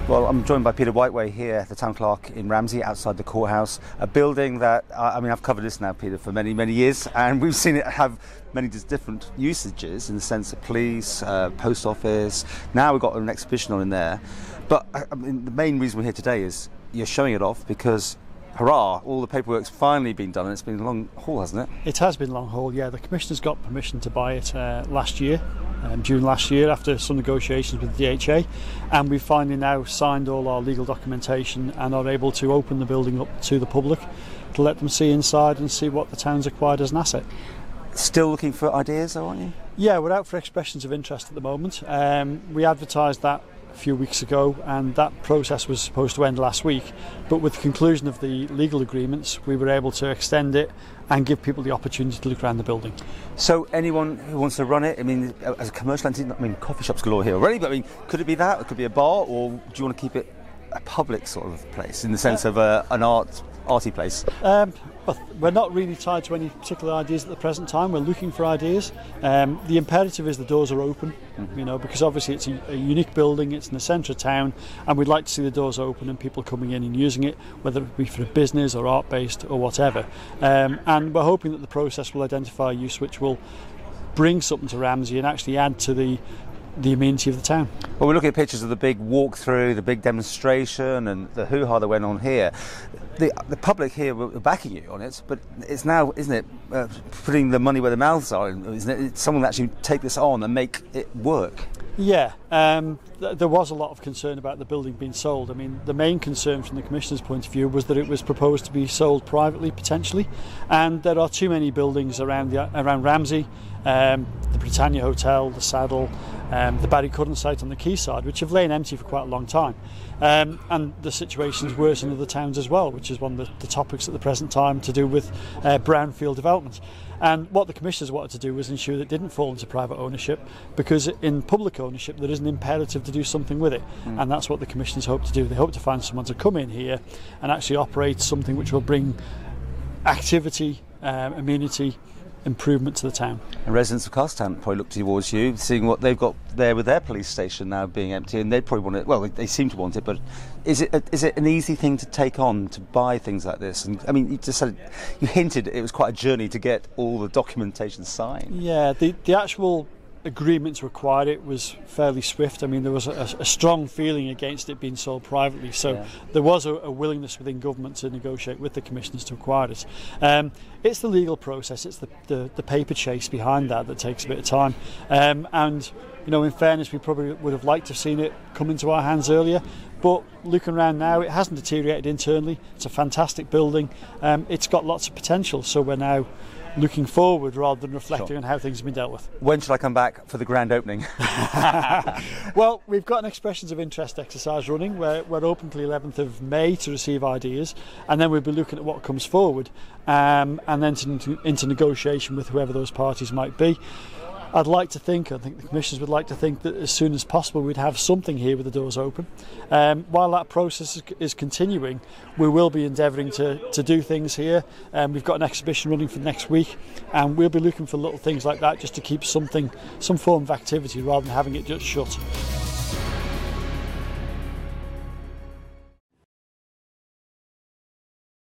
Well, I'm joined by Peter Whiteway here, the town clerk in Ramsey, outside the courthouse. A building that, I've covered this now, Peter, for many, many years, and we've seen it have many different usages in the sense of police, post office. Now we've got an exhibition on in there. But the main reason we're here today is you're showing it off because, hurrah, all the paperwork's finally been done, and it's been a long haul, hasn't it? It has been a long haul, yeah. The Commissioners got permission to buy it last year. June last year, after some negotiations with the DHA, and we've finally now signed all our legal documentation and are able to open the building up to the public to let them see inside and see what the town's acquired as an asset. Still looking for ideas, though, aren't you? Yeah, we're out for expressions of interest at the moment. We advertised that a few weeks ago, and that process was supposed to end last week, but with the conclusion of the legal agreements we were able to extend it and give people the opportunity to look around the building. So anyone who wants to run it, I mean, as a commercial entity, I mean, coffee shops galore here already, but I mean, could it be that? It could be a bar, or do you want to keep it a public sort of place in the sense of an arty place? But we're not really tied to any particular ideas at the present time. We're looking for ideas. The imperative is the doors are open, you know, because obviously it's a unique building, it's in the centre of town, and we'd like to see the doors open and people coming in and using it, whether it be for a business or art-based or whatever. And we're hoping that the process will identify a use which will bring something to Ramsey and actually add to the amenity of the town. Well, we're looking at pictures of the big walk-through, the big demonstration, and the hoo-ha that went on here. The public here were backing you on it, but it's now, isn't it, putting the money where the mouths are, isn't it? It's someone that actually take this on and make it work. Yeah, there was a lot of concern about the building being sold. I mean, the main concern from the Commissioner's point of view was that it was proposed to be sold privately, potentially, and there are too many buildings around Ramsey, the Britannia Hotel, the Saddle, the Barry Cudden site on the quayside, which have lain empty for quite a long time. And the situation's worse in other towns as well, which is one of the topics at the present time to do with brownfield development. And what the Commissioners wanted to do was ensure that it didn't fall into private ownership, because in public ownership there is an imperative to do something with it, and that's what the Commissioners hope to do. They hope to find someone to come in here and actually operate something which will bring activity, amenity, improvement to the town. And residents of Castertown probably look towards you, seeing what they've got there with their police station now being empty, and they probably want it. Well, they seem to want it, but is it an easy thing to take on, to buy things like this? And I mean, you hinted it was quite a journey to get all the documentation signed. Yeah, the actual agreement to acquire it was fairly swift. I mean, there was a strong feeling against it being sold privately, so there was a willingness within government to negotiate with the Commissioners to acquire it. It's the legal process, it's the paper chase behind that takes a bit of time, and you know, in fairness, we probably would have liked to have seen it come into our hands earlier, but looking around now, it hasn't deteriorated internally. It's a fantastic building. It's got lots of potential, so we're now looking forward rather than reflecting on how things have been dealt with. When should I come back for the grand opening? Well, we've got an expressions of interest exercise running. We're open till the 11th of May to receive ideas, and then we'll be looking at what comes forward, and then into negotiation with whoever those parties might be. I think the Commissioners would like to think that as soon as possible we'd have something here with the doors open. While that process is continuing, we will be endeavouring to do things here. We've got an exhibition running for next week, and we'll be looking for little things like that just to keep some form of activity rather than having it just shut.